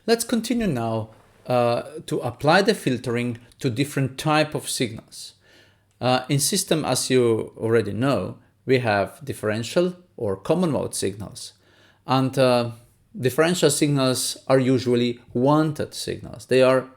Let's continue now to apply the filtering to different type of signals. In system, as you already know, we have differential or common mode signals. And differential signals are usually wanted signals. They are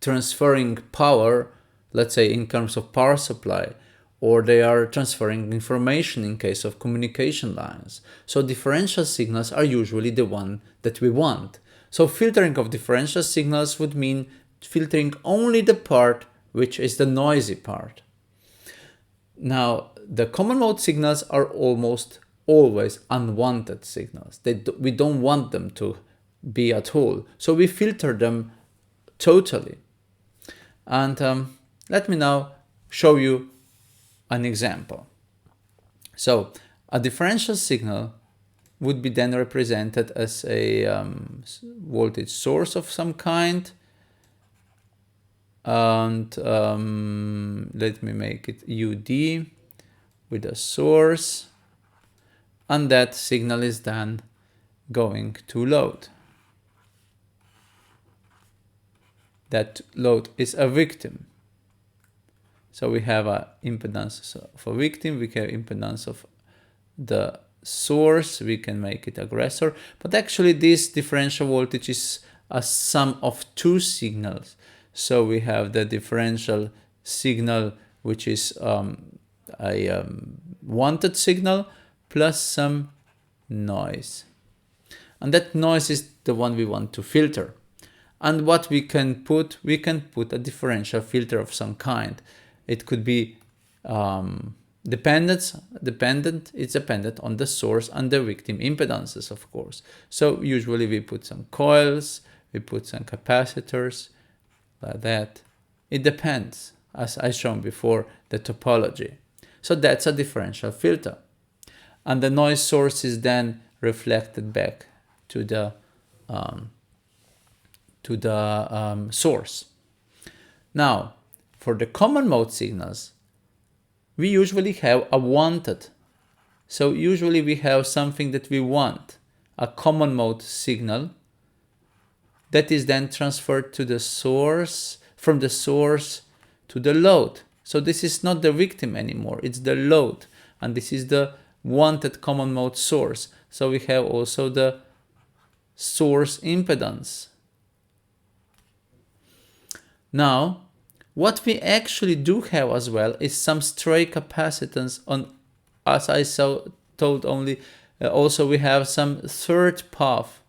transferring power, let's say in terms of power supply, or they are transferring information in case of communication lines. So differential signals are usually the one that we want. So filtering of differential signals would mean filtering only the part which is the noisy part. Now, the common mode signals are almost always unwanted signals. We don't want them to be at all. So we filter them totally. And let me now show you an example. So a differential signal would be then represented as a voltage source of some kind. And let me make it UD with a source. And that signal is then going to load. That load is a victim. So we have an impedance of a victim, we have impedance of the source, we can make it aggressor. But actually this differential voltage is a sum of two signals. So we have the differential signal, which is a wanted signal, plus some noise. And that noise is the one we want to filter. And what we can put a differential filter of some kind. It could be dependent. It's dependent on the source and the victim impedances, of course. So usually we put some coils, we put some capacitors, like that. It depends, as I shown before, the topology. So that's a differential filter. And the noise source is then reflected back to the source. Now, for the common mode signals, we usually have a wanted. So usually we have something that we want, a common mode signal that is then transferred to the source, from the source to the load. So this is not the victim anymore, it's the load. And this is the wanted common mode source. So we have also the source impedance. Now, what we actually do have as well is some stray capacitance on, as I told only, also we have some third path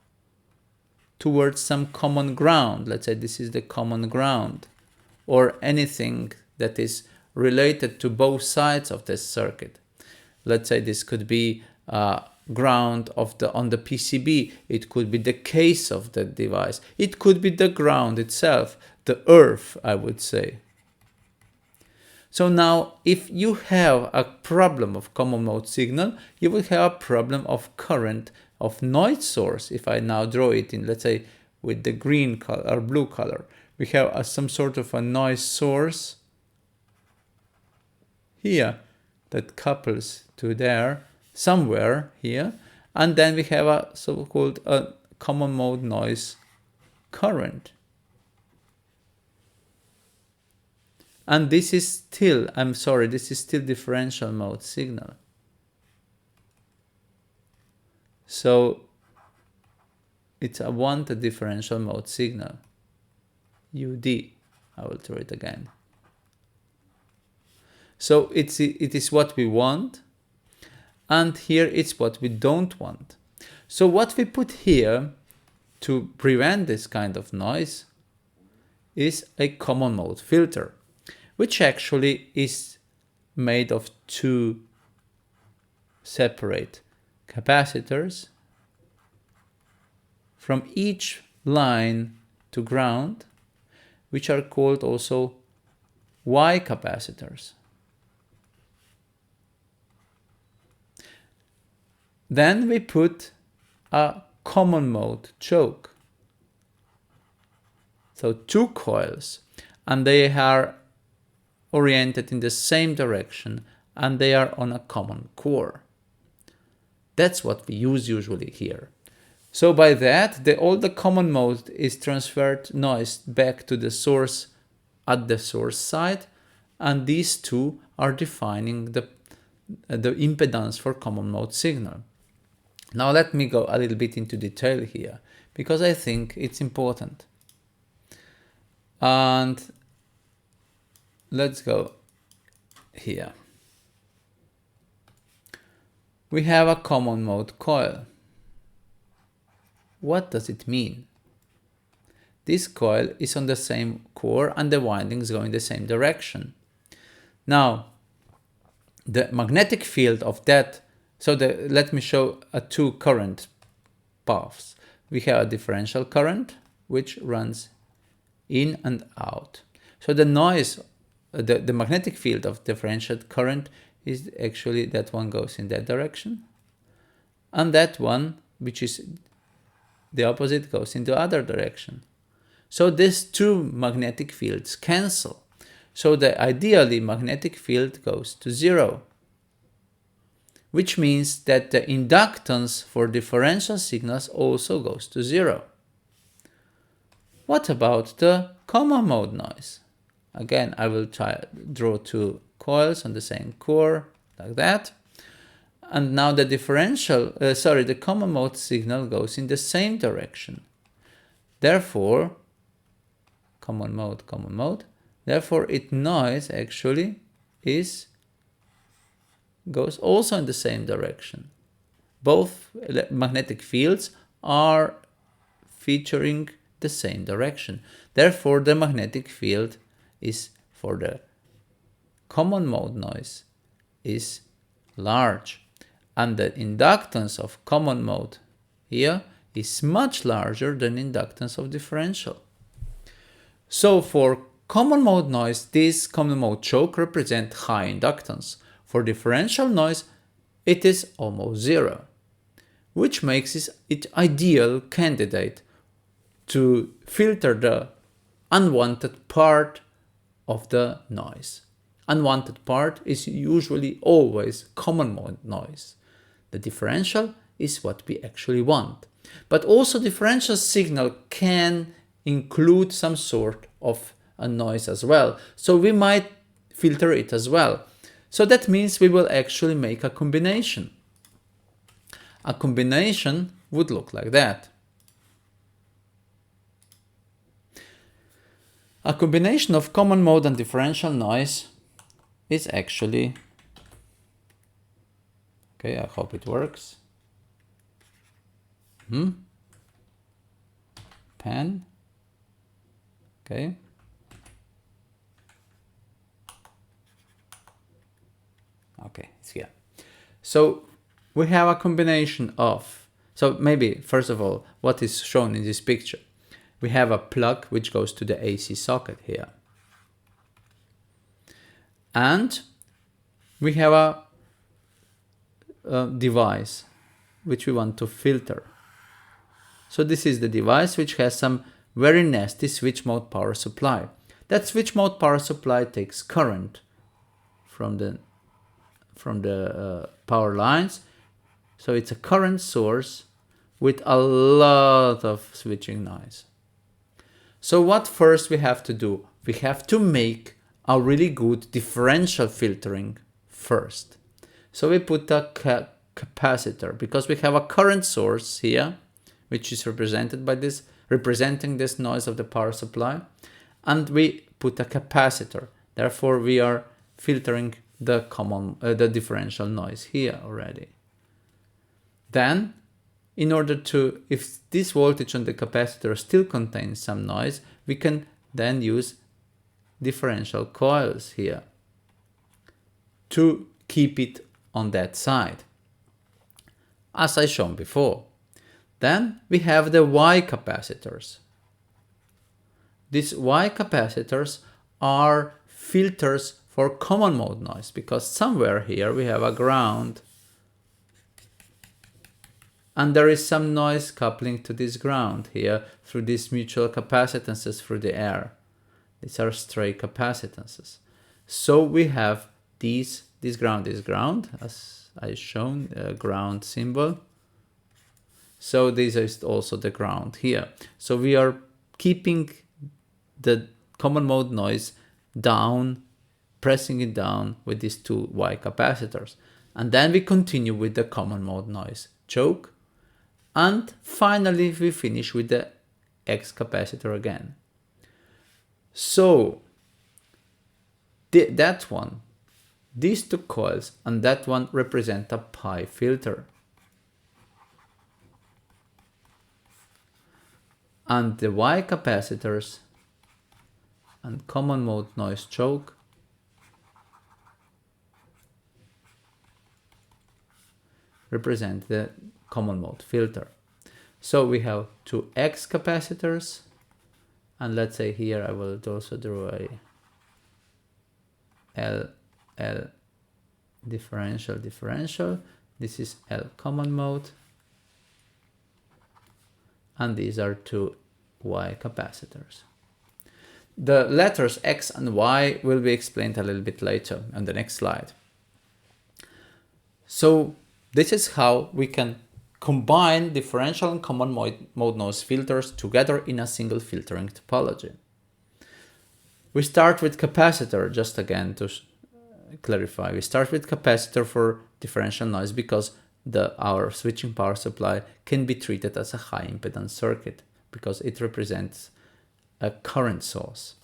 towards some common ground. Let's say this is the common ground, or anything that is related to both sides of this circuit. Let's say this could be ground on the PCB. It could be the case of the device. It could be the ground itself, the earth, I would say. So now, if you have a problem of common mode signal, you will have a problem of current of noise source. If I now draw it in, let's say, with the green color or blue color, we have some sort of a noise source here that couples to there, somewhere here, and then we have a so-called common mode noise current. And this is still, this is still differential mode signal. So it's a wanted differential mode signal, UD. I will draw it again. So it is what we want, and here it's what we don't want. So what we put here to prevent this kind of noise is a common mode filter, which actually is made of two separate capacitors from each line to ground, which are called also Y capacitors. Then we put a common mode choke. So two coils, and they are oriented in the same direction, and they are on a common core. That's what we use usually here. So by that, all the common mode is transferred noise back to the source at the source side, and these two are defining the impedance for common mode signal. Now let me go a little bit into detail here, because I think it's important. And let's go here. We have a common mode coil. What does it mean? This coil is on the same core and the windings go in the same direction. Now, the magnetic field of that, let me show two current paths. We have a differential current which runs in and out. So the noise, the magnetic field of differential current is actually that one goes in that direction, and that one, which is the opposite, goes in the other direction. So these two magnetic fields cancel. So the ideally magnetic field goes to zero, which means that the inductance for differential signals also goes to zero. What about the common mode noise? Again, I will draw two coils on the same core, like that. And now the the common mode signal goes in the same direction. Therefore, common mode, therefore its noise actually goes also in the same direction. Both magnetic fields are featuring the same direction. Therefore, the magnetic field is for the common mode noise is large, and the inductance of common mode here is much larger than inductance of differential. So for common mode noise, this common mode choke represents high inductance. For differential noise, it is almost zero, which makes it ideal candidate to filter the unwanted part of the noise. Unwanted part is usually always common mode noise. The differential is what we actually want. But also differential signal can include some sort of a noise as well. So we might filter it as well. So that means we will actually make a combination. A combination would look like that. A combination of common mode and differential noise is actually, okay, I hope it works. Pen, okay. Okay, it's here. So we have a combination of, so maybe first of all, what is shown in this picture? We have a plug which goes to the AC socket here. And we have a device which we want to filter. So this is the device which has some very nasty switch mode power supply. That switch mode power supply takes current from the power lines. So it's a current source with a lot of switching noise. So what first we have to do? We have to make a really good differential filtering first. So we put a capacitor, because we have a current source here, which is represented by this, representing this noise of the power supply, and we put a capacitor. Therefore, we are filtering the differential noise here already. Then, in order to, if this voltage on the capacitor still contains some noise, we can then use differential coils here to keep it on that side, as I shown before. Then we have the Y capacitors. These Y capacitors are filters for common mode noise, because somewhere here we have a ground and there is some noise coupling to this ground here through these mutual capacitances through the air. These are stray capacitances. So we have this ground is ground, as I shown, ground symbol. So this is also the ground here. So we are keeping the common mode noise down, pressing it down with these two Y capacitors. And then we continue with the common mode noise choke. And finally we finish with the X capacitor again. So that one, these two coils and that one represent a pi filter. And the Y capacitors and common mode noise choke represent the common mode filter. So we have two X capacitors, and let's say here I will also draw a L differential. This is L common mode, and these are two Y capacitors. The letters X and Y will be explained a little bit later on the next slide. So this is how we can combine differential and common mode noise filters together in a single filtering topology. We start with capacitor, just again to clarify. We start with capacitor for differential noise because our switching power supply can be treated as a high impedance circuit because it represents a current source.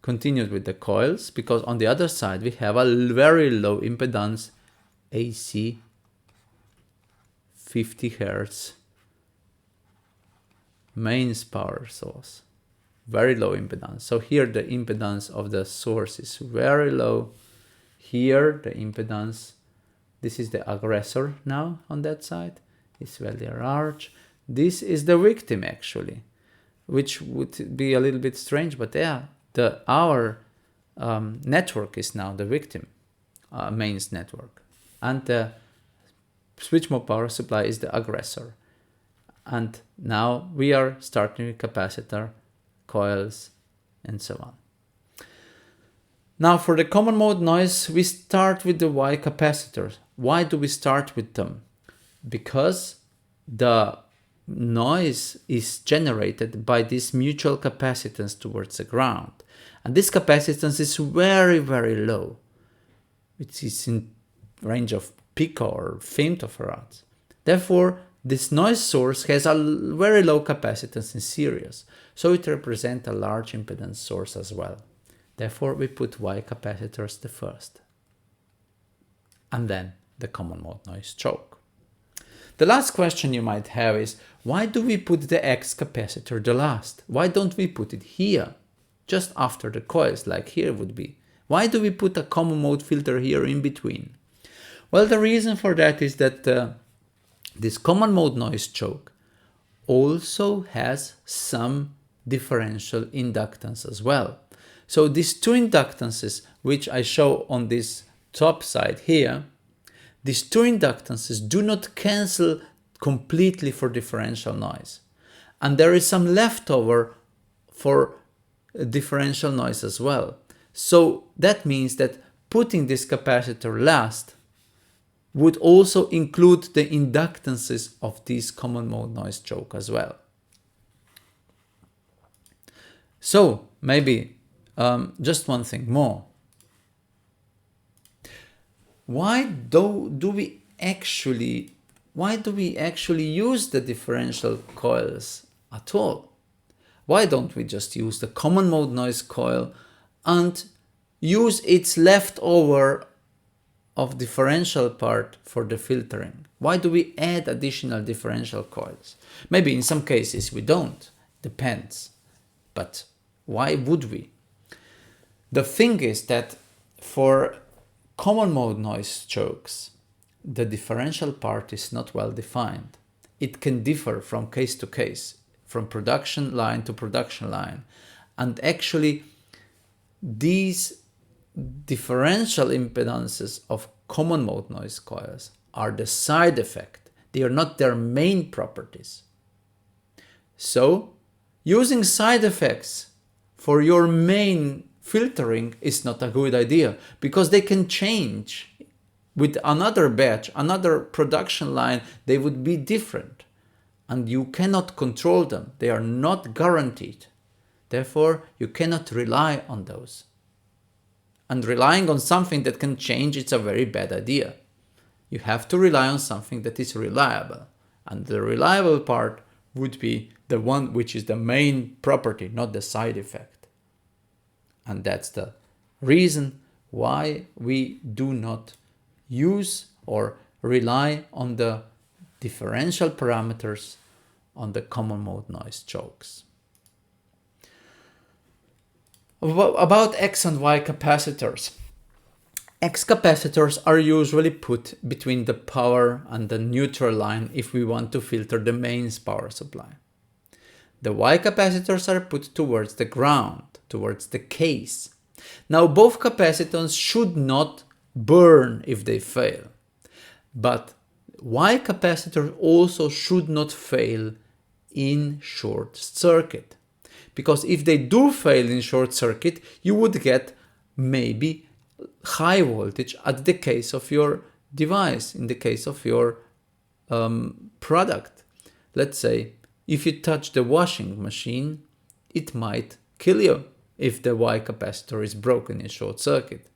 Continued with the coils because on the other side we have a very low impedance AC 50 Hertz mains power source, very low impedance. So here the impedance of the source is very low. Here the impedance, this is the aggressor now on that side, is very large. This is the victim actually, which would be a little bit strange, but yeah, our network is now the victim, mains network, and the switch mode power supply is the aggressor. And now we are starting with capacitor, coils, and so on. Now for the common mode noise, we start with the Y capacitors. Why do we start with them? Because the noise is generated by this mutual capacitance towards the ground. And this capacitance is very, very low. It is in range of pico or femtofarads. Therefore, this noise source has a very low capacitance in series, so it represents a large impedance source as well. Therefore, we put Y capacitors the first, and then the common mode noise choke. The last question you might have is, why do we put the X capacitor the last? Why don't we put it here, just after the coils, like here would be? Why do we put a common mode filter here in between? Well, the reason for that is that this common mode noise choke also has some differential inductance as well. So these two inductances, which I show on this top side here, these two inductances do not cancel completely for differential noise. And there is some leftover for differential noise as well. So that means that putting this capacitor last would also include the inductances of this common mode noise choke as well. So maybe just one thing more. Why do we actually use the differential coils at all? Why don't we just use the common mode noise coil and use its leftover of differential part for the filtering? Why do we add additional differential coils? Maybe in some cases we don't, depends. But why would we? The thing is that for common mode noise chokes, the differential part is not well defined. It can differ from case to case, from production line to production line. And actually, these differential impedances of common mode noise coils are the side effect. They are not their main properties. So, using side effects for your main filtering is not a good idea because they can change with another batch, another production line. They would be different. and you cannot control them. They are not guaranteed. Therefore, you cannot rely on those. And relying on something that can change, it's a very bad idea. You have to rely on something that is reliable. And the reliable part would be the one which is the main property, not the side effect. And that's the reason why we do not use or rely on the differential parameters on the common mode noise chokes. About X and Y capacitors. X capacitors are usually put between the power and the neutral line if we want to filter the mains power supply. The Y capacitors are put towards the ground, towards the case. Now both capacitors should not burn if they fail, but Y capacitor also should not fail in short circuit, because if they do fail in short circuit, you would get maybe high voltage at the case of your device, in the case of your product. Let's say if you touch the washing machine, it might kill you if the Y capacitor is broken in short circuit.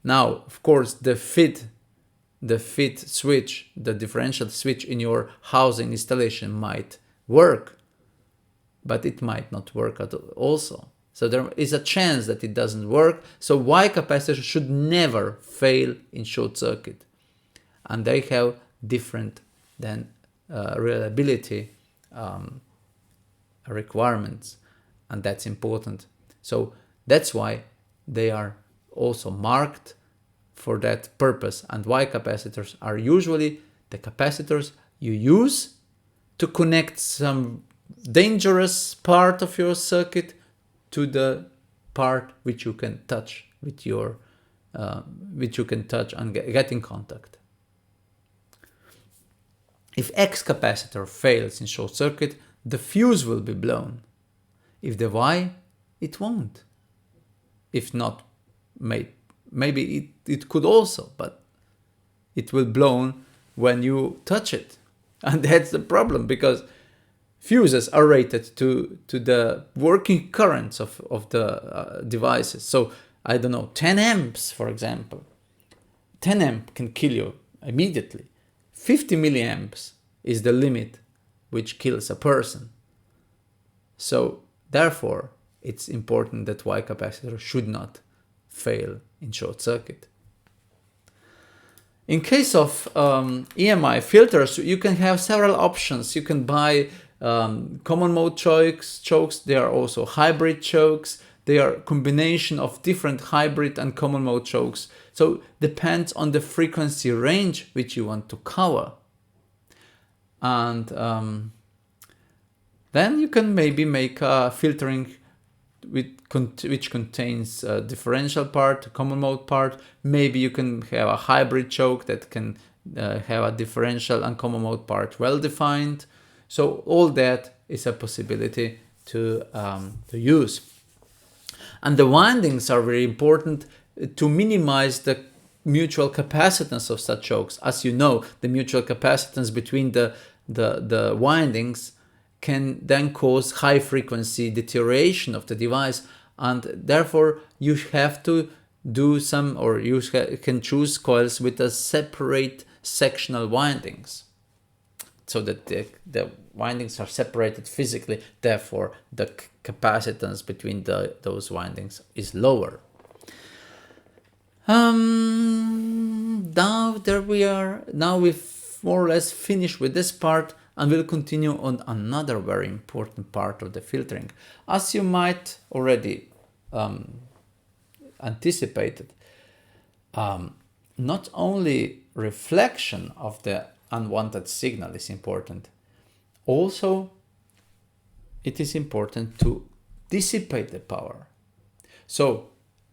Now, of course, the fit switch, the differential switch in your housing installation might work, but it might not work at all also. So there is a chance that it doesn't work. So Y capacitor should never fail in short circuit. And they have different than reliability requirements. And that's important. So that's why they are also marked for that purpose. And Y capacitors are usually the capacitors you use to connect some dangerous part of your circuit to the part which you can touch with your, and get in contact. If X capacitor fails in short circuit, the fuse will be blown. If the Y, it won't. If not, maybe it could also, but it will blown when you touch it. And that's the problem, because fuses are rated to the working currents of the devices. So, I don't know, 10 amps, for example. 10 amp can kill you immediately. 50 milliamps is the limit which kills a person. So, therefore, it's important that Y capacitor should not fail in short circuit. In case of EMI filters, you can have several options. You can buy common mode chokes. They are also hybrid chokes. They are a combination of different hybrid and common mode chokes. So depends on the frequency range which you want to cover. And then you can maybe make a filtering which contains a differential part, a common mode part. Maybe you can have a hybrid choke that can have a differential and common mode part well defined. So all that is a possibility to use. And the windings are very important to minimize the mutual capacitance of such chokes. As you know, the mutual capacitance between the windings can then cause high frequency deterioration of the device, and therefore you have to do some, or you can choose coils with a separate sectional windings, so that the windings are separated physically, therefore the capacitance between those windings is lower. Now there we are. Now we've more or less finished with this part, and we'll continue on another very important part of the filtering. As you might already anticipated, not only reflection of the unwanted signal is important, also it is important to dissipate the power. So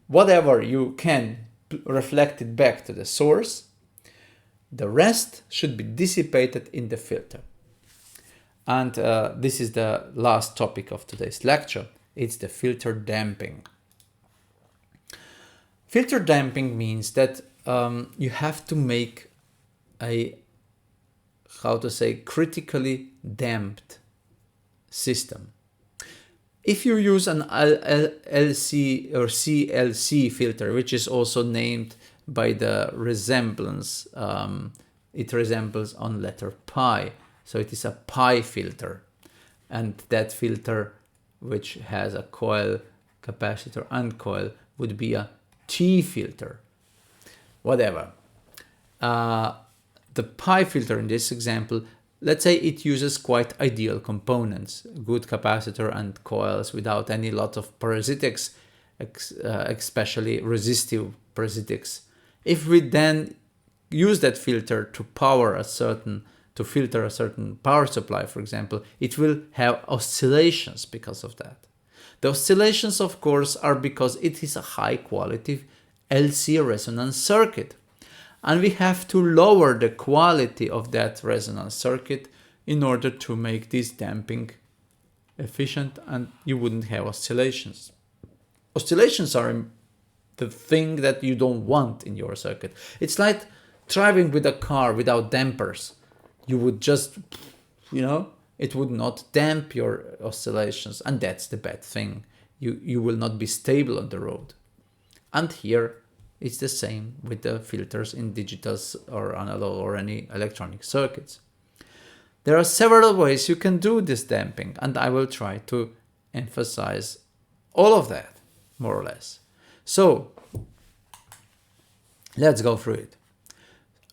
whatever you can reflect it back to the source, the rest should be dissipated in the filter. And this is the last topic of today's lecture. It's the filter damping. Filter damping means that you have to make a how to say, critically damped system. If you use an LC or CLC filter, which is also named by the resemblance, it resembles on letter pi, so it is a pi filter, and that filter, which has a coil, capacitor and coil, would be a T filter. Whatever. The pi filter in this example, let's say it uses quite ideal components, good capacitor and coils without any lot of parasitics, especially resistive parasitics. If we then use that filter to filter a certain power supply, for example, it will have oscillations because of that. The oscillations, of course, are because it is a high quality LC resonance circuit. And we have to lower the quality of that resonance circuit in order to make this damping efficient, and you wouldn't have oscillations. Oscillations are the thing that you don't want in your circuit. It's like driving with a car without dampers. You would just, it would not damp your oscillations, and that's the bad thing. You will not be stable on the road. And here it's the same with the filters in digital or analog or any electronic circuits. There are several ways you can do this damping, and I will try to emphasize all of that, more or less. So let's go through it.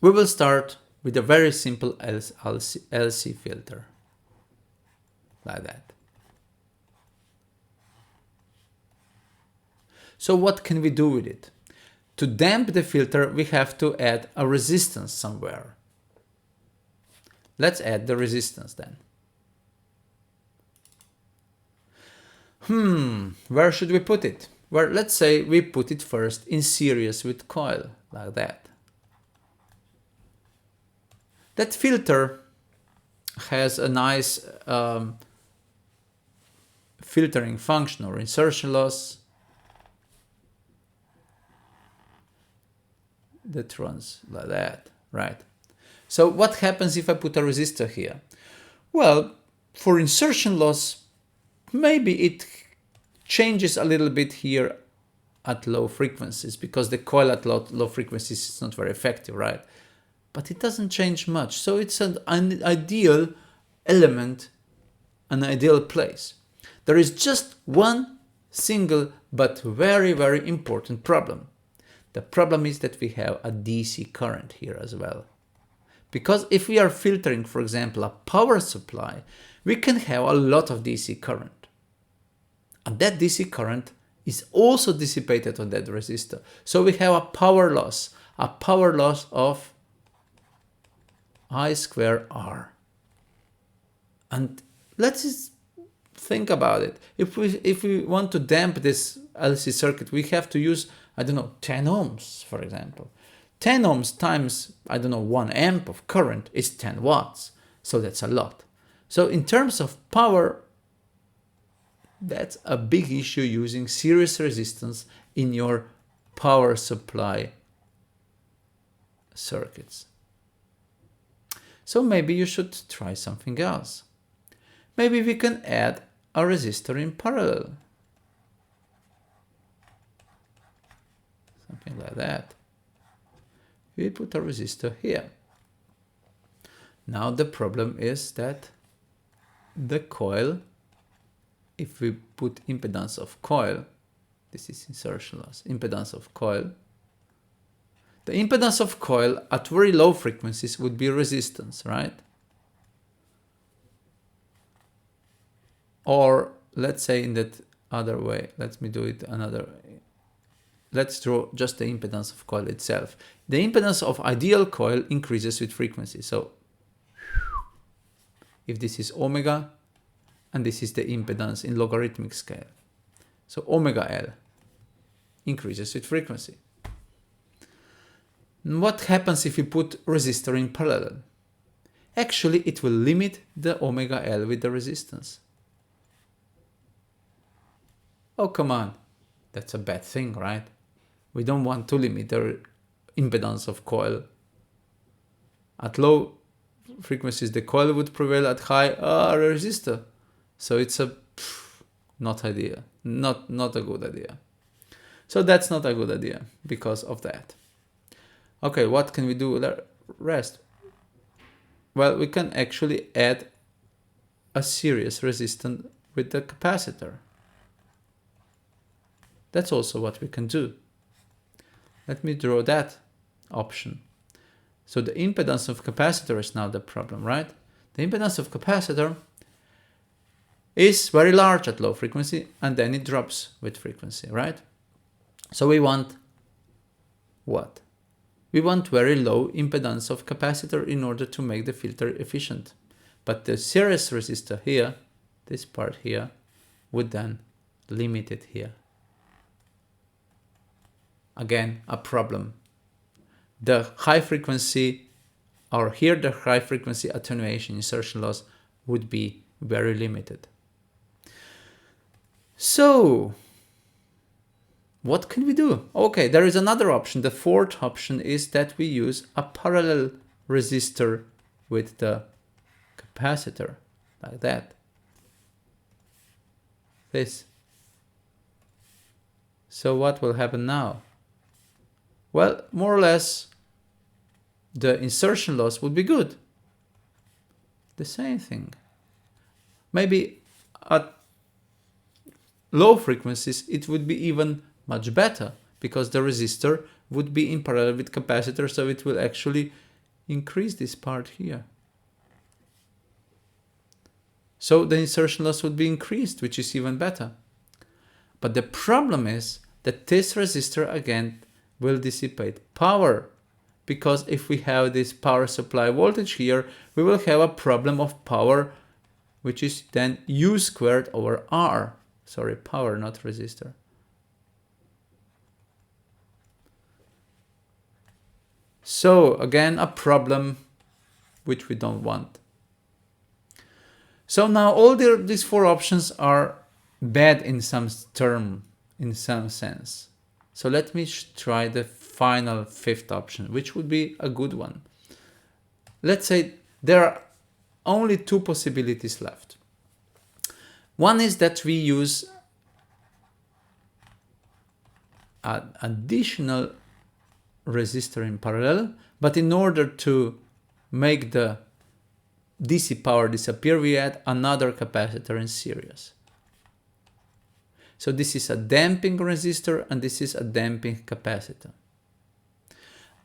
We will start with a very simple LC filter, like that. So what can we do with it? To damp the filter, we have to add a resistance somewhere. Let's add the resistance then. Where should we put it? Well, let's say we put it first in series with coil, like that. That filter has a nice filtering function or insertion loss that runs like that, right? So what happens if I put a resistor here? Well, for insertion loss, maybe it changes a little bit here at low frequencies, because the coil at low frequencies is not very effective, right? But it doesn't change much. So it's an ideal element, an ideal place. There is just one single but very, very important problem. The problem is that we have a DC current here as well. Because if we are filtering, for example, a power supply, we can have a lot of DC current. And that DC current is also dissipated on that resistor. So we have a power loss of I square R. And let's just think about it. If we want to damp this LC circuit, we have to use, 10 ohms, for example. 10 ohms times, 1 amp of current is 10 watts. So that's a lot. So in terms of power, that's a big issue using series resistance in your power supply circuits. So maybe you should try something else. Maybe we can add a resistor in parallel. Something like that. We put a resistor here. Now the problem is that the coil, if we put impedance of coil, this is insertion loss, impedance of coil. The impedance of coil at very low frequencies would be resistance, right? Or let's say in that other way, let me do it another way. Let's draw just the impedance of coil itself. The impedance of ideal coil increases with frequency. So if this is omega, and this is the impedance in logarithmic scale. So omega L increases with frequency. What happens if you put resistor in parallel? Actually, it will limit the omega L with the resistance. Oh, come on. That's a bad thing, right? We don't want to limit the impedance of coil. At low frequencies the coil would prevail at high resistor. So it's a not idea, not a good idea. So that's not a good idea because of that. Okay, what can we do with the rest? Well, we can actually add a series resistance with the capacitor. That's also what we can do. Let me draw that option. So the impedance of capacitor is now the problem, right? The impedance of capacitor is very large at low frequency and then it drops with frequency, right? So we want what? We want very low impedance of capacitor in order to make the filter efficient. But the series resistor here, this part here, would then limit it here. Again, a problem. The high frequency, or here the high frequency attenuation insertion loss would be very limited. So, what can we do? Okay, there is another option. The fourth option is that we use a parallel resistor with the capacitor, like that. This. So what will happen now? Well, more or less, the insertion loss would be good. The same thing. Maybe at low frequencies, it would be even much better because the resistor would be in parallel with capacitor, so it will actually increase this part here. So the insertion loss would be increased, which is even better. But the problem is that this resistor again will dissipate power, because if we have this power supply voltage here, we will have a problem of power, which is then U squared over R. Sorry, power, not resistor. So again, a problem which we don't want. So now all these four options are bad in some sense. So let me try the final fifth option, which would be a good one. Let's say there are only two possibilities left. One is that we use an additional resistor in parallel, but in order to make the DC power disappear, we add another capacitor in series. So this is a damping resistor and this is a damping capacitor.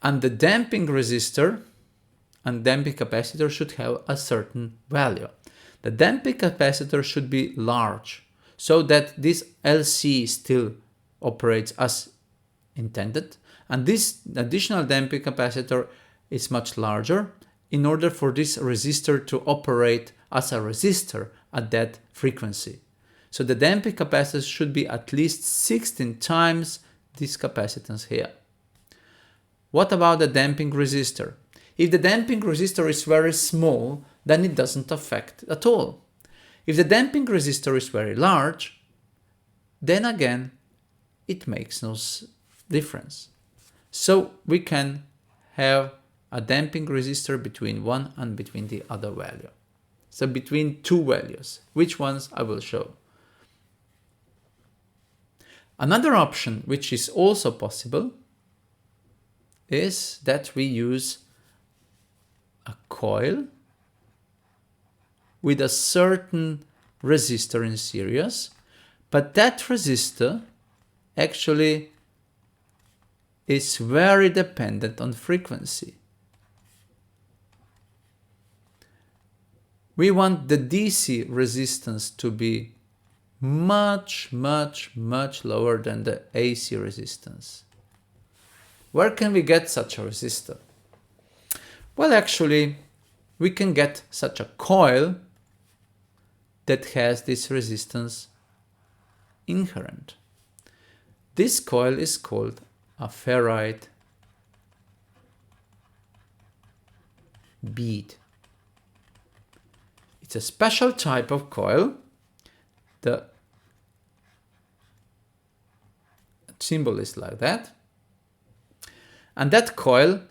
And the damping resistor and damping capacitor should have a certain value. The damping capacitor should be large so that this LC still operates as intended, and this additional damping capacitor is much larger in order for this resistor to operate as a resistor at that frequency. So the damping capacitance should be at least 16 times this capacitance here. What about the damping resistor? If the damping resistor is very small, then it doesn't affect at all. If the damping resistor is very large, then again, it makes no difference. So we can have a damping resistor between one and between the other value. So between two values, which ones I will show. Another option, which is also possible, is that we use a coil with a certain resistor in series, but that resistor actually is very dependent on frequency. We want the DC resistance to be much lower than the AC resistance. Where can we get such a resistor? Well, actually, we can get such a coil that has this resistance inherent. This coil is called a ferrite bead. It's a special type of coil. The symbol is like that. And that coil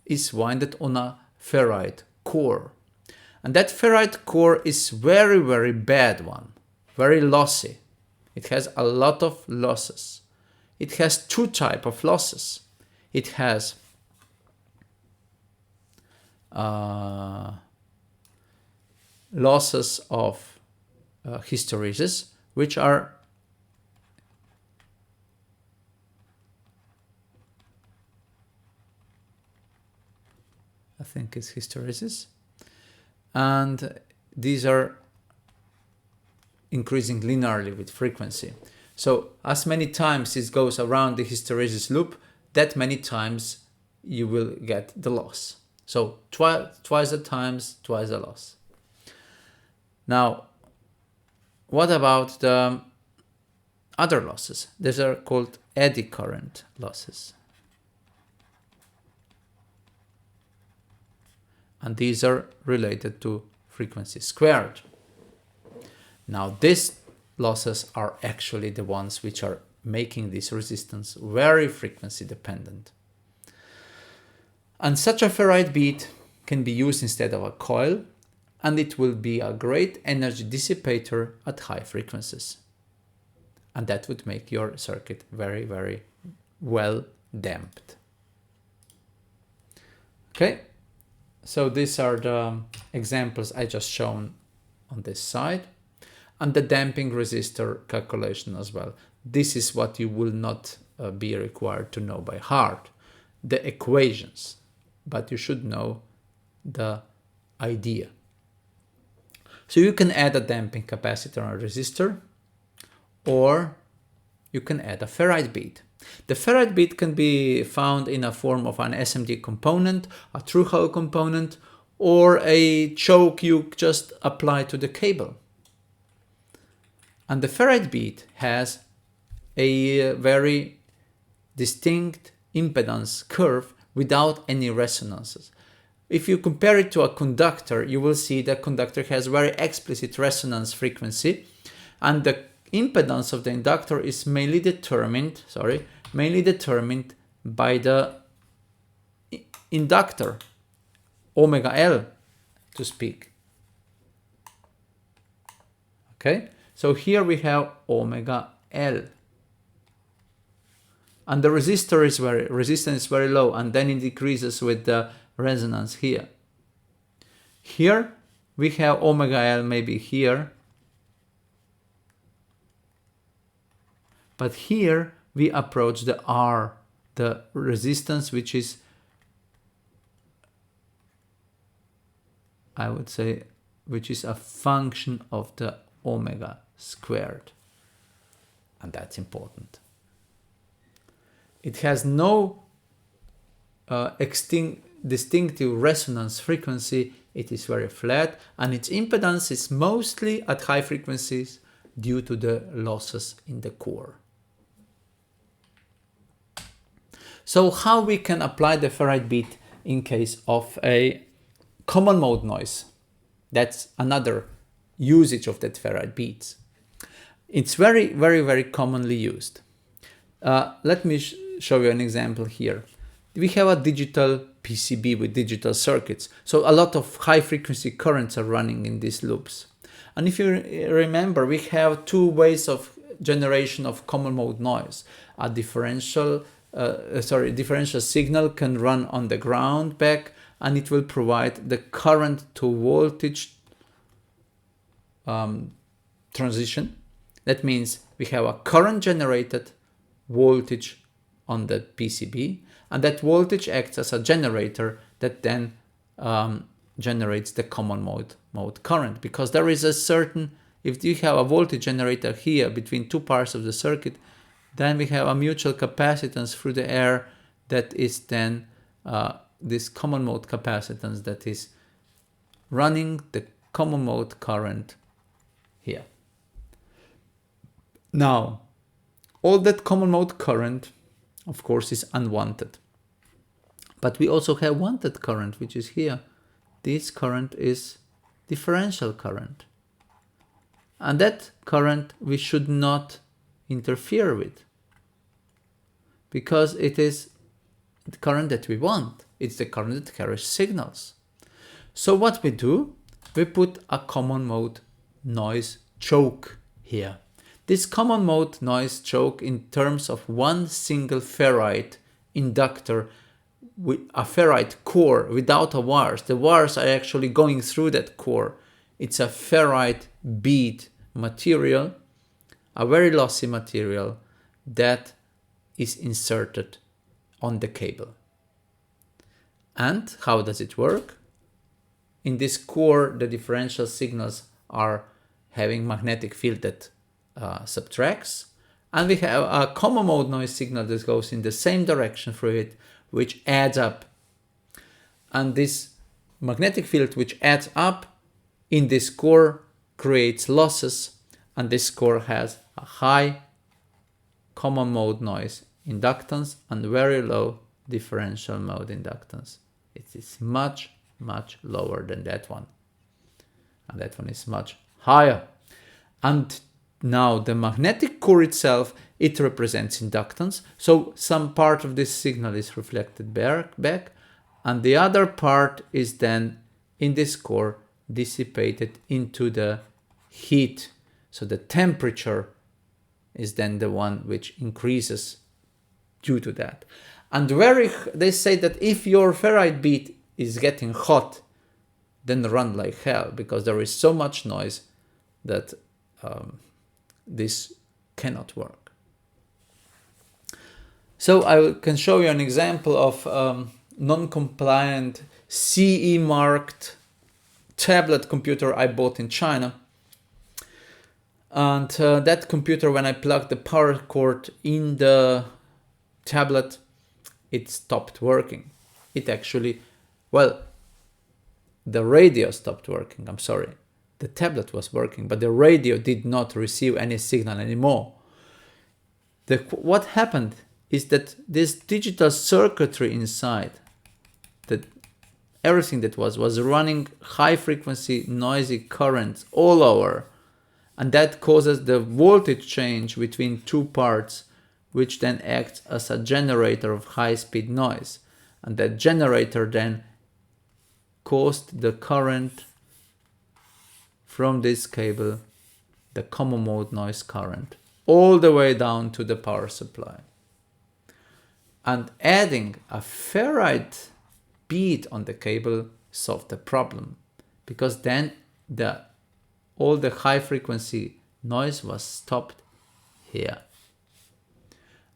is winded on a ferrite core. And that ferrite core is very, very bad one, very lossy. It has a lot of losses. It has two types of losses. It has losses of hysteresis, which are I think it's hysteresis, and these are increasing linearly with frequency. So as many times it goes around the hysteresis loop, that many times you will get the loss. So twice the times, twice the loss. Now, what about the other losses? These are called eddy current losses. And these are related to frequency squared. Now, these losses are actually the ones which are making this resistance very frequency dependent. And such a ferrite bead can be used instead of a coil, and it will be a great energy dissipator at high frequencies. And that would make your circuit very, very well damped. Okay, so these are the examples I just shown on this side, and the damping resistor calculation as well. This is what you will not be required to know by heart, the equations, but you should know the idea. So you can add a damping capacitor or resistor, or you can add a ferrite bead. The ferrite bead can be found in a form of an SMD component, a through-hole component, or a choke you just apply to the cable. And the ferrite bead has a very distinct impedance curve without any resonances. If you compare it to a conductor, you will see that conductor has very explicit resonance frequency, and the impedance of the inductor is mainly determined by the inductor, omega L to speak. Okay, so here we have omega L. And the resistance is very low, and then it decreases with the resonance here. Here we have omega L maybe here, but here we approach the R, the resistance, which is, I would say, which is a function of the omega squared, and that's important. It has no distinctive resonance frequency. It is very flat, and its impedance is mostly at high frequencies due to the losses in the core. So how we can apply the ferrite bead in case of a common mode noise? That's another usage of that ferrite beads. It's very, very, very commonly used. Let me show you an example here. We have a digital PCB with digital circuits, so a lot of high frequency currents are running in these loops. And if you remember, we have two ways of generation of common mode noise. A differential signal can run on the ground back, and it will provide the current to voltage transition. That means we have a current generated voltage on the PCB, and that voltage acts as a generator that then generates the common mode current, because there is a certain, if you have a voltage generator here between two parts of the circuit, then we have a mutual capacitance through the air that is then this common mode capacitance that is running the common mode current here. Now, all that common mode current, of course, is unwanted. But we also have wanted current, which is here. This current is differential current. And that current we should not interfere with, because it is the current that we want. It's the current that carries signals. So what we do, we put a common mode noise choke here. This common mode noise choke in terms of one single ferrite inductor with a ferrite core without a wires. The wires are actually going through that core. It's a ferrite bead material, a very lossy material that is inserted on the cable. And how does it work? In this core, the differential signals are having magnetic field that subtracts, and we have a common mode noise signal that goes in the same direction for it, which adds up. And this magnetic field which adds up in this core creates losses, and this core has a high common mode noise inductance and very low differential mode inductance. It is much lower than that one, and that one is much higher. And now the magnetic core itself, it represents inductance, so some part of this signal is reflected back, and the other part is then in this core dissipated into the heat. So the temperature is then the one which increases due to that. And they say that if your ferrite bead is getting hot, then run like hell, because there is so much noise that this cannot work. So I can show you an example of non-compliant CE marked tablet computer I bought in China. And that computer, when I plugged the power cord in the tablet, it stopped working. It actually, well, the radio stopped working, I'm sorry. The tablet was working, but the radio did not receive any signal anymore. What happened is that this digital circuitry inside, that everything that was running high frequency, noisy currents all over, and that causes the voltage change between two parts, which then acts as a generator of high-speed noise. And that generator then caused the current from this cable, the common mode noise current, all the way down to the power supply. And adding a ferrite bead on the cable solved the problem, because then all the high frequency noise was stopped here.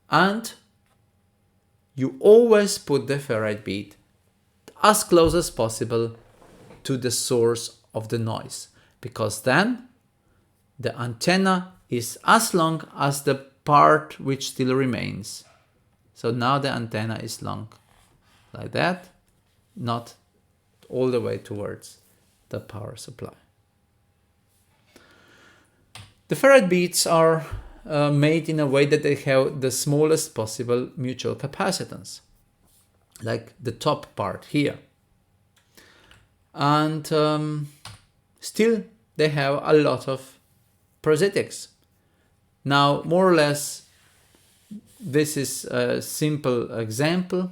And you always put the ferrite bead as close as possible to the source of the noise, because then the antenna is as long as the part which still remains. So now the antenna is long like that, not all the way towards the power supply. The ferrite beads are made in a way that they have the smallest possible mutual capacitance, like the top part here. And still they have a lot of parasitics. Now, more or less, this is a simple example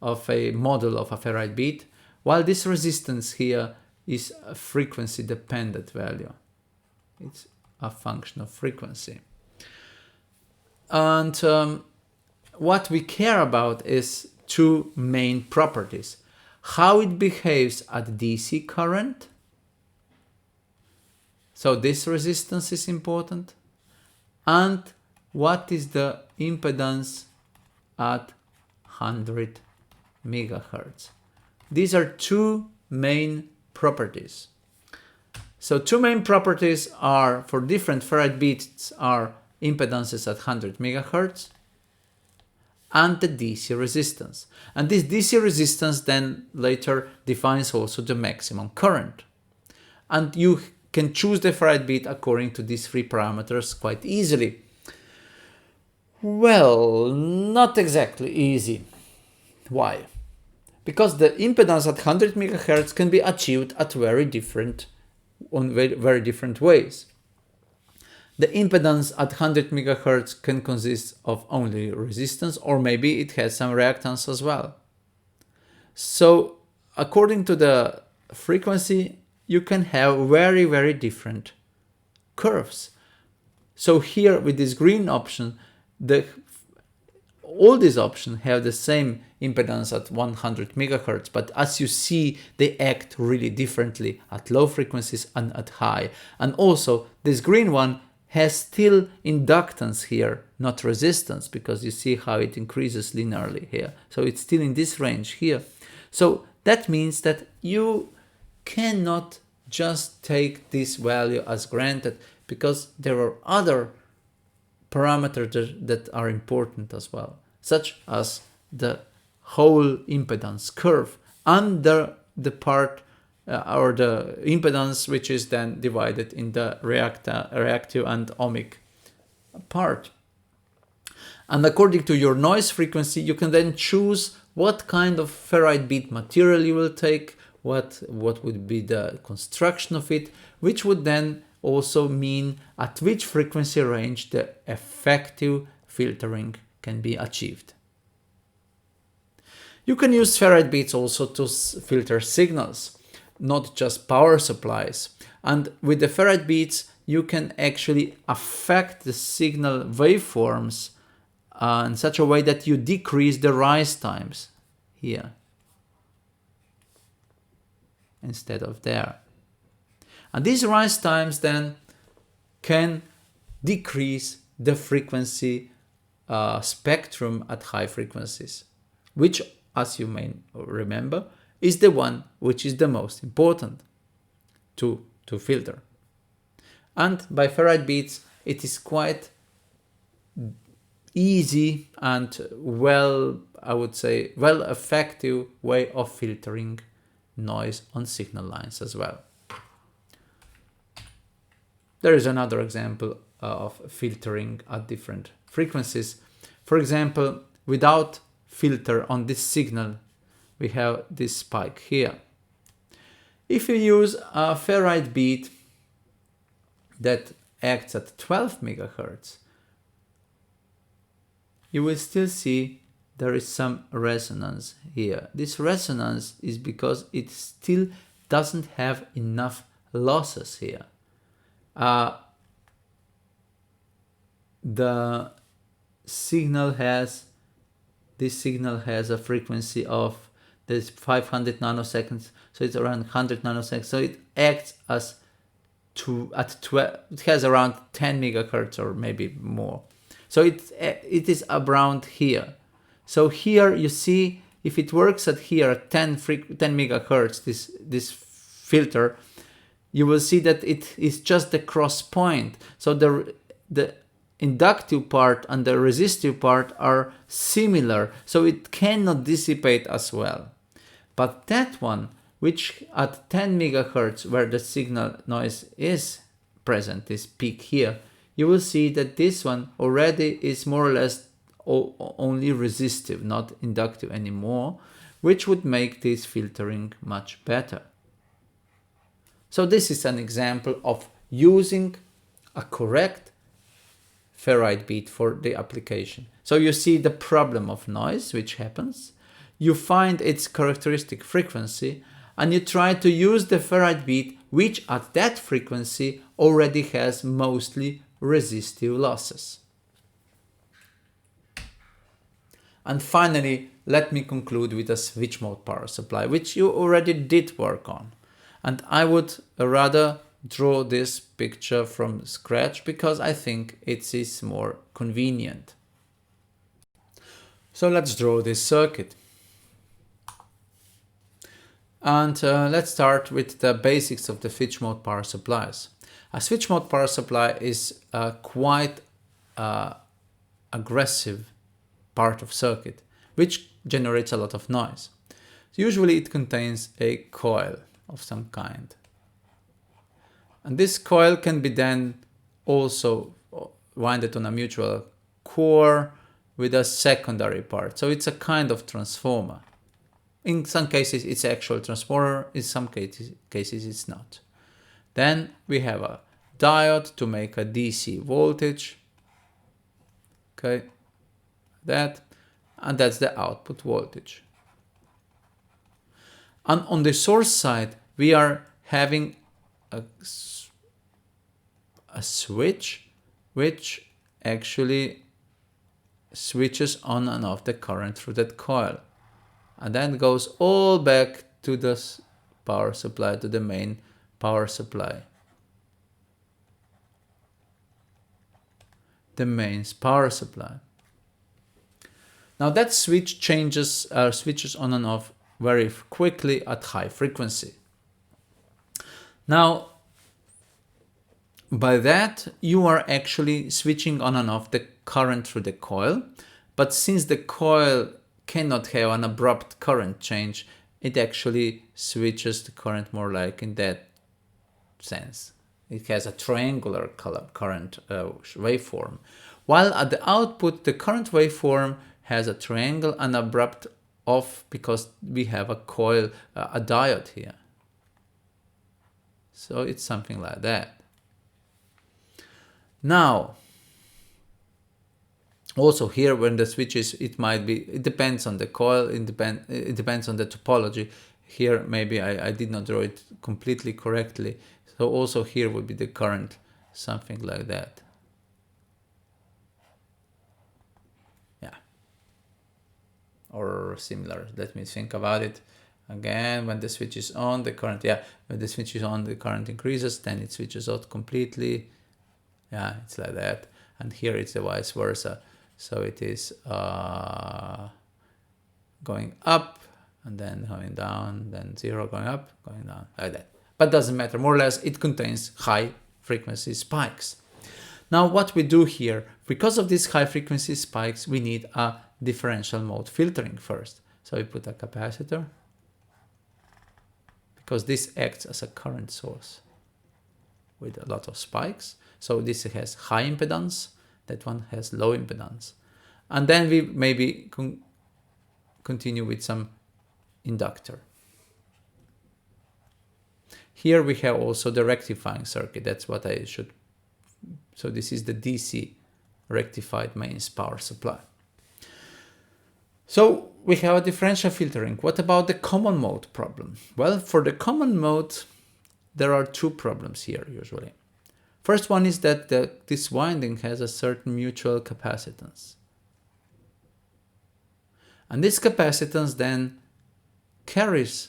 of a model of a ferrite bead, while this resistance here is a frequency dependent value. It's a function of frequency. And what we care about is two main properties: how it behaves at DC current. So this resistance is important. And what is the impedance at 100 megahertz? These are two main properties. So two main properties are, for different ferrite beads, are impedances at 100 megahertz and the DC resistance. And this DC resistance then later defines also the maximum current. And you can choose the ferrite bead according to these three parameters quite easily. Well, not exactly easy. Why? Because the impedance at 100 megahertz can be achieved at very different ways. The impedance at 100 megahertz can consist of only resistance, or maybe it has some reactance as well. So according to the frequency, you can have very, very different curves. So here with this green option, all these options have the same impedance at 100 megahertz, but as you see, they act really differently at low frequencies and at high. And also this green one has still inductance here, not resistance, because you see how it increases linearly here. So it's still in this range here. So that means that you cannot just take this value as granted, because there are other parameters that are important as well, such as the whole impedance curve and the part or the impedance which is then divided in the reactive and ohmic part. And according to your noise frequency, you can then choose what kind of ferrite bead material you will take, what would be the construction of it, which would then also mean at which frequency range the effective filtering can be achieved. You can use ferrite beads also to filter signals, not just power supplies. And with the ferrite beads, you can actually affect the signal waveforms in such a way that you decrease the rise times here instead of there. And these rise times then can decrease the frequency spectrum at high frequencies, which, as you may remember, is the one which is the most important to filter. And by ferrite beads, it is quite easy and I would say, effective way of filtering noise on signal lines as well. There is another example of filtering at different frequencies. For example, without filter on this signal, we have this spike here. If you use a ferrite bead that acts at 12 megahertz, you will still see there is some resonance here. This resonance is because it still doesn't have enough losses here. This signal has a frequency of this 500 nanoseconds, so it's around 100 nanoseconds. So it acts as it has around 10 megahertz or maybe more. So it is around here. So here you see, if it works at here at 10 megahertz, this filter, you will see that it is just the cross point. So the inductive part and the resistive part are similar, so it cannot dissipate as well. But that one, which at 10 megahertz, where the signal noise is present, this peak here, you will see that this one already is more or less only resistive, not inductive anymore, which would make this filtering much better. So this is an example of using a correct ferrite bead for the application. So you see the problem of noise which happens, you find its characteristic frequency, and you try to use the ferrite bead which at that frequency already has mostly resistive losses. And finally, let me conclude with a switch mode power supply, which you already did work on. And I would rather draw this picture from scratch because I think it is more convenient. So let's draw this circuit. And let's start with the basics of the switch mode power supplies. A switch mode power supply is a quite aggressive part of circuit, which generates a lot of noise. So usually it contains a coil of some kind. And this coil can be then also winded on a mutual core with a secondary part. So it's a kind of transformer. In some cases it's actual transformer, in some cases it's not. Then we have a diode to make a DC voltage. Okay, and that's the output voltage. And on the source side, we are having a switch which actually switches on and off the current through that coil, and then goes all back to the power supply, to the main power supply. The mains power supply. Now that switch switches on and off very quickly at high frequency. Now, by that, you are actually switching on and off the current through the coil, but since the coil cannot have an abrupt current change, it actually switches the current more like in that sense. It has a triangular current waveform, while at the output the current waveform has a triangle and abrupt off because we have a coil, a diode here. So it's something like that. Now, also here when the switches, it depends on the coil, it depends on the topology. Here maybe I did not draw it completely correctly. So also here would be the current, something like that. Yeah. Or similar. Let me think about it. Again, when the switch is on, the current, when the switch is on, the current increases, then it switches out completely. Yeah, it's like that. And here it's the vice versa. So it is going up and then going down, then 0 going up, going down, like that. But doesn't matter, more or less it contains high frequency spikes. Now what we do here, because of these high frequency spikes, we need a differential mode filtering first. So we put a capacitor, because this acts as a current source with a lot of spikes. So this has high impedance, that one has low impedance. And then we maybe continue with some inductor. Here we have also the rectifying circuit. That's what I should. So this is the DC rectified mains power supply. So we have a differential filtering. What about the common mode problem? Well, for the common mode, there are two problems here usually. First one is that this winding has a certain mutual capacitance. And this capacitance then carries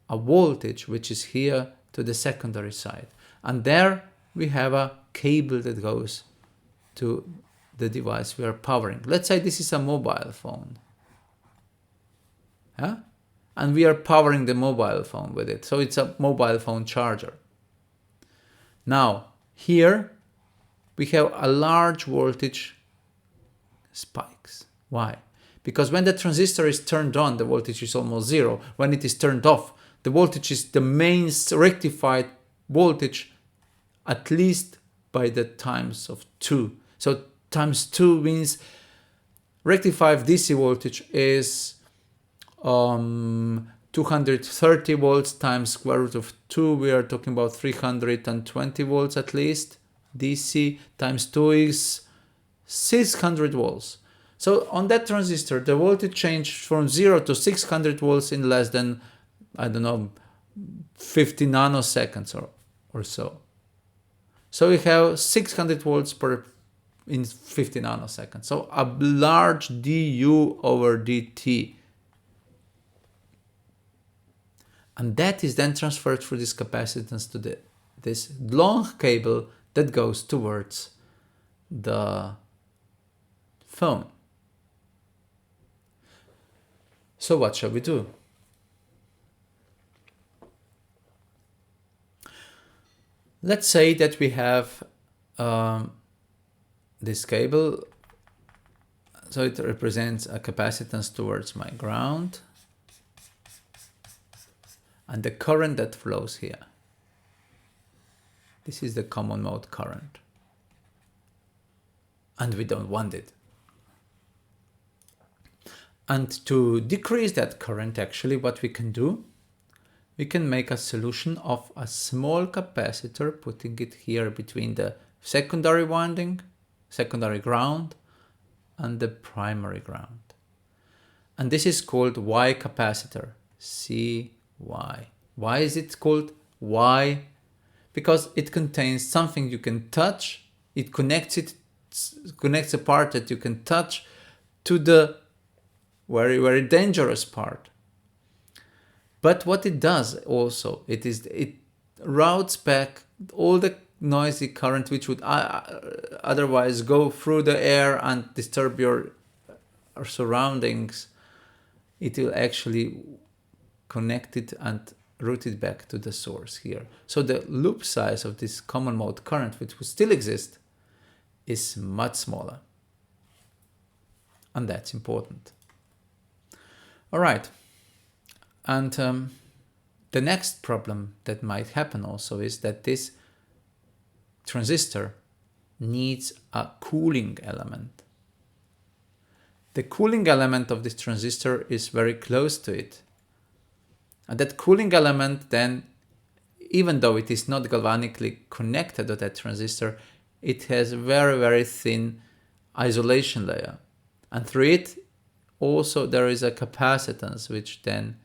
a voltage which is here to the secondary side. And there we have a cable that goes to the device we are powering. Let's say this is a mobile phone. Yeah? And we are powering the mobile phone with it. So it's a mobile phone charger. Now, here we have a large voltage spikes. Why? Because when the transistor is turned on, the voltage is almost 0. When it is turned off, the voltage is the main rectified voltage, at least by the times of 2. So times 2 means rectified DC voltage is 230 volts times square root of 2. We are talking about 320 volts at least. DC times 2 is 600 volts. So on that transistor, the voltage changed from 0 to 600 volts in less than, I don't know, 50 nanoseconds or so. So we have 600 volts in 50 nanoseconds. So a large du over dt. And that is then transferred through this capacitance to this long cable that goes towards the phone. So what shall we do? Let's say that we have this cable, so it represents a capacitance towards my ground and the current that flows here. This is the common mode current, and we don't want it. And to decrease that current, actually what we can do, we can make a solution of a small capacitor, putting it here between the secondary winding, secondary ground, and the primary ground. And this is called Y capacitor, CY. Why is it called Y? Because it contains something you can touch. It connects a part that you can touch to the very, very dangerous part. But what it does also, it routes back all the noisy current which would otherwise go through the air and disturb your surroundings. It will actually connect it and route it back to the source here. So the loop size of this common mode current, which will still exist, is much smaller. And that's important. All right. And the next problem that might happen also is that this transistor needs a cooling element. The cooling element of this transistor is very close to it. And that cooling element then, even though it is not galvanically connected to that transistor, it has a very, very thin isolation layer. And through it also there is a capacitance which then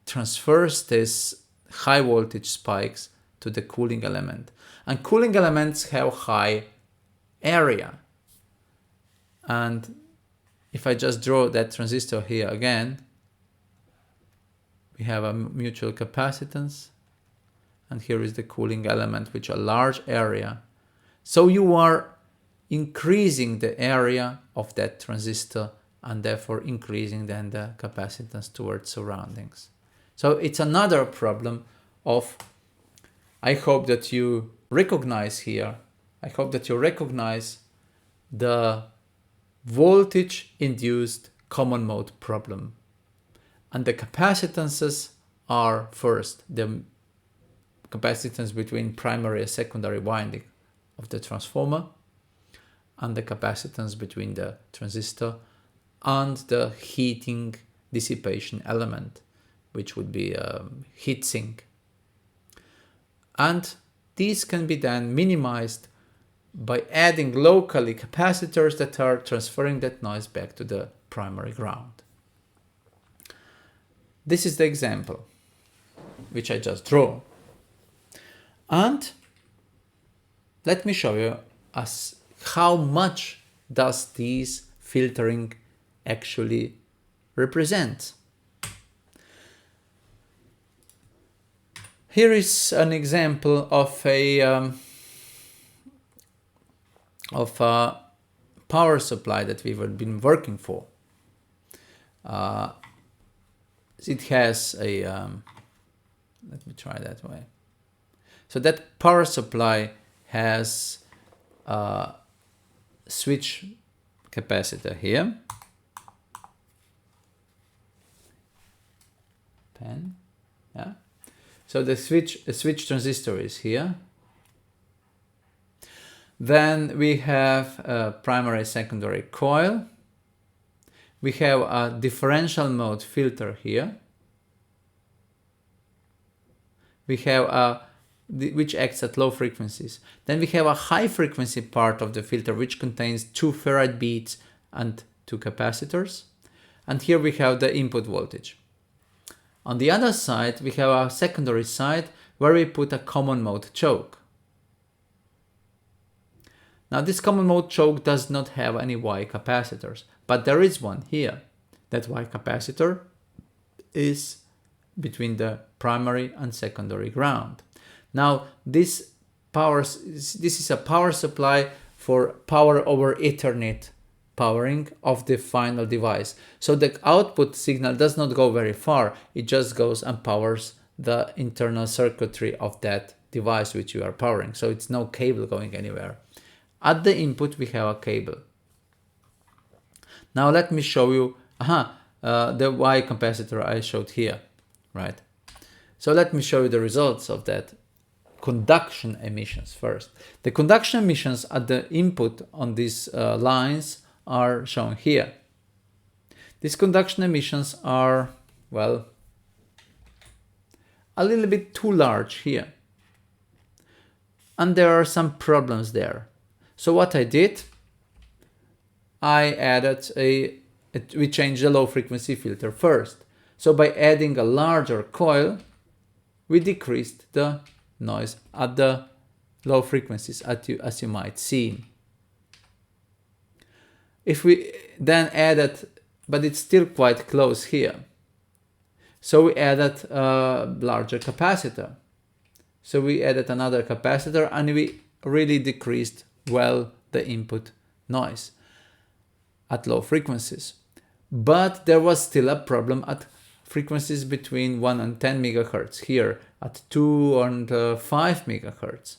transfers this high voltage spikes to the cooling element. And cooling elements have high area. And if I just draw that transistor here again, we have a mutual capacitance. And here is the cooling element, which a large area. So you are increasing the area of that transistor and therefore increasing then the capacitance towards surroundings. So it's another problem of, I hope that you recognize here, I hope that you recognize the voltage induced common mode problem. And the capacitances are first the capacitance between primary and secondary winding of the transformer, and the capacitance between the transistor and the heating dissipation element, which would be a heat sink. And these can be then minimized by adding locally capacitors that are transferring that noise back to the primary ground. This is the example which I just draw. And let me show you how much does this filtering actually represent. Here is an example of a power supply that we've been working for. It has a, let me try that way. So that power supply has a switch capacitor here. Pen, yeah. So the switch transistor is here. Then we have a primary secondary coil. We have a differential mode filter here. We have which acts at low frequencies. Then we have a high frequency part of the filter which contains 2 Ferrite beads and 2 capacitors. And here we have the input voltage. On the other side, we have a secondary side where we put a common mode choke. Now this common mode choke does not have any Y capacitors, but there is one here. That Y capacitor is between the primary and secondary ground. Now this is a power supply for power over Ethernet powering of the final device. So the output signal does not go very far. It just goes and powers the internal circuitry of that device which you are powering. So it's no cable going anywhere. At the input we have a cable. Now let me show you the Y capacitor I showed here, right? So let me show you the results of that conduction emissions first. The conduction emissions at the input on these lines are shown here. These conduction emissions are, well, a little bit too large here. And there are some problems there. So what I did, I added we changed the low frequency filter first. So by adding a larger coil, we decreased the noise at the low frequencies, as you might see. If we then added, but it's still quite close here, so we added a larger capacitor. So we added another capacitor and we really decreased well the input noise at low frequencies. But there was still a problem at frequencies between 1 and 10 megahertz, here at 2 and 5 megahertz.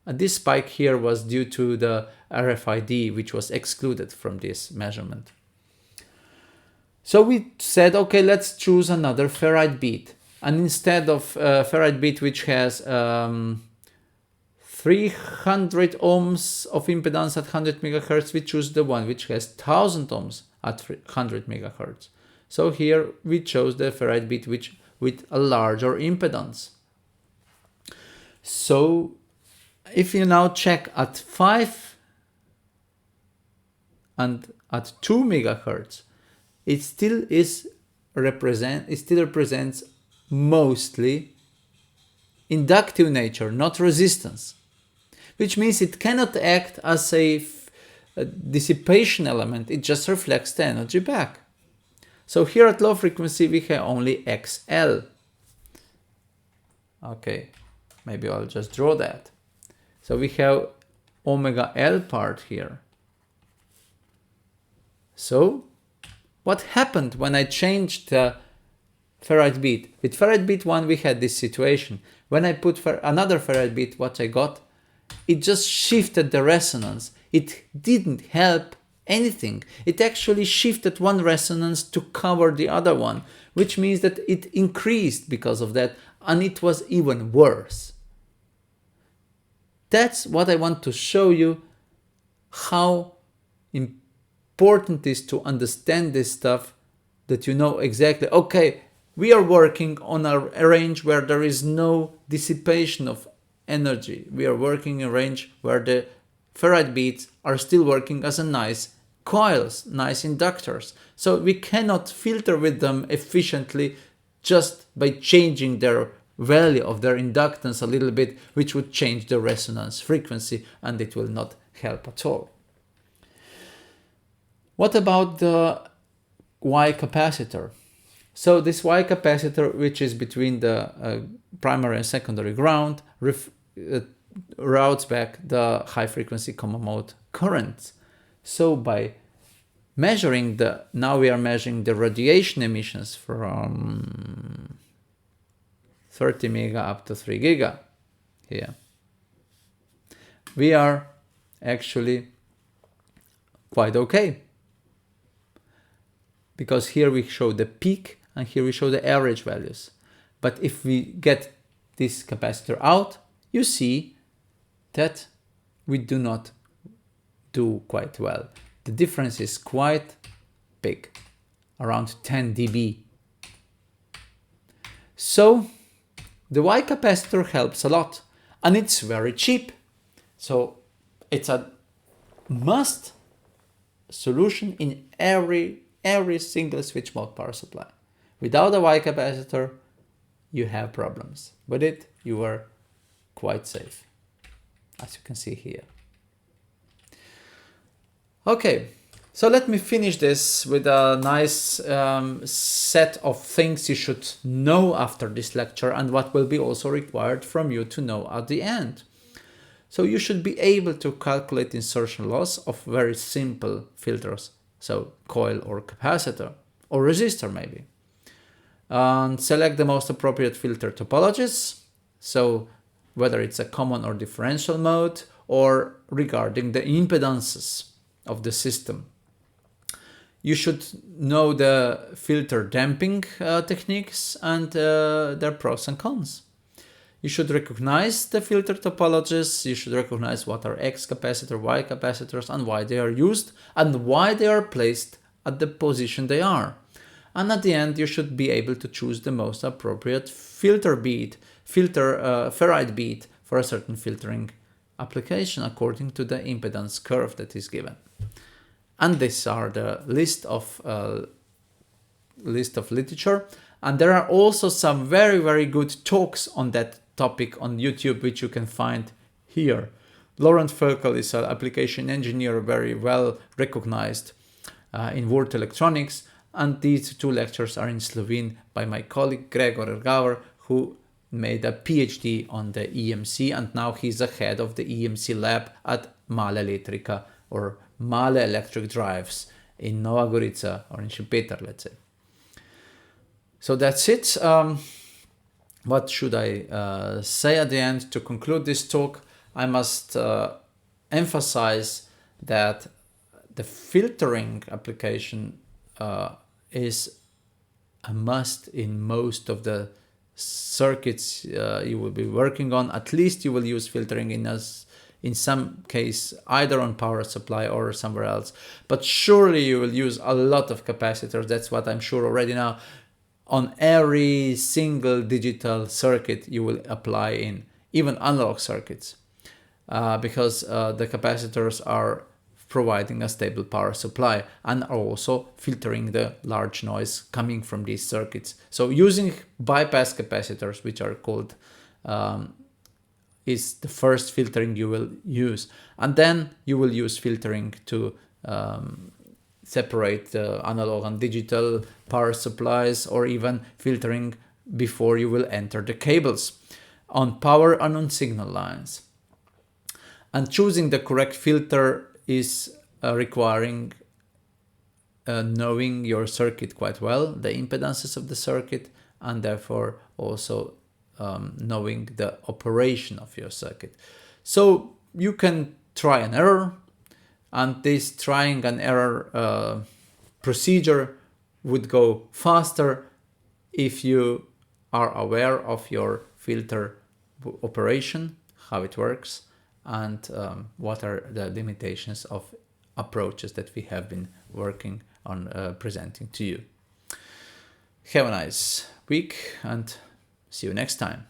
And this spike here was due to the RFID, which was excluded from this measurement. So we said, okay, let's choose another ferrite bead. And instead of ferrite bead, which has 300 ohms of impedance at 100 megahertz, we choose the one which has 1000 ohms at 100 megahertz. So here we chose the ferrite bead with a larger impedance. So if you now check at 5 and at 2 megahertz, it still represents mostly inductive nature, not resistance, which means it cannot act as a dissipation element. It just reflects the energy back. So here at low frequency we have only XL. Okay, maybe I'll just draw that. So we have omega L part here. So what happened when I changed the ferrite bead? With ferrite bead 1 we had this situation. When I put another ferrite bead, what I got, it just shifted the resonance. It didn't help anything. It actually shifted one resonance to cover the other one, which means that it increased because of that, and it was even worse. That's what I want to show you, how important it is to understand this stuff, that you know exactly, okay, we are working on a range where there is no dissipation of energy. We are working in a range where the ferrite beads are still working as a nice coils, nice inductors. So we cannot filter with them efficiently just by changing their value of their inductance a little bit, which would change the resonance frequency, and it will not help at all. What about the Y capacitor? So this Y capacitor, which is between the primary and secondary ground, routes back the high frequency common mode currents. So by measuring now we are measuring the radiation emissions from 30 mega up to 3 giga here. We are actually quite okay, because here we show the peak and here we show the average values. But if we get this capacitor out, you see that we do not do quite well. The difference is quite big, around 10 dB. So the Y capacitor helps a lot, and it's very cheap. So it's a must solution in every single switch mode power supply. Without a Y capacitor, you have problems. With it, you are quite safe, as you can see here. Okay, so let me finish this with a nice set of things you should know after this lecture, and what will be also required from you to know at the end. So you should be able to calculate insertion loss of very simple filters, so coil or capacitor or resistor maybe, and select the most appropriate filter topologies, so whether it's a common or differential mode, or regarding the impedances of the system. You should know the filter damping techniques and their pros and cons. You should recognize the filter topologies. You should recognize what are X capacitor, Y capacitors, and why they are used and why they are placed at the position they are. And at the end, you should be able to choose the most appropriate ferrite bead for a certain filtering application according to the impedance curve that is given. And these are the list of list of literature. And there are also some very, very good talks on that topic on YouTube, which you can find here. Laurent Völkel is an application engineer, very well recognized in world electronics. And these two lectures are in Slovene by my colleague Gregor Ergauer, who made a PhD on the EMC, and now he's the head of the EMC lab at Male Electrica, or Male Electric Drives in Nova Gorica, or in Šempeter, let's say. So that's it. What should I say at the end to conclude this talk? I must emphasize that the filtering application is a must in most of the circuits you will be working on. At least you will use filtering in some case, either on power supply or somewhere else. But surely you will use a lot of capacitors. That's what I'm sure already now. On every single digital circuit you will apply in, even analog circuits, because the capacitors are providing a stable power supply and are also filtering the large noise coming from these circuits. So using bypass capacitors, which are called, is the first filtering you will use. And then you will use filtering to separate the analog and digital power supplies, or even filtering before you will enter the cables on power and on signal lines. And choosing the correct filter is requiring knowing your circuit quite well, the impedances of the circuit, and therefore also knowing the operation of your circuit. So you can try and error, and this trying and error procedure would go faster if you are aware of your filter operation, how it works, and what are the limitations of approaches that we have been working on presenting to you. Have a nice week and see you next time.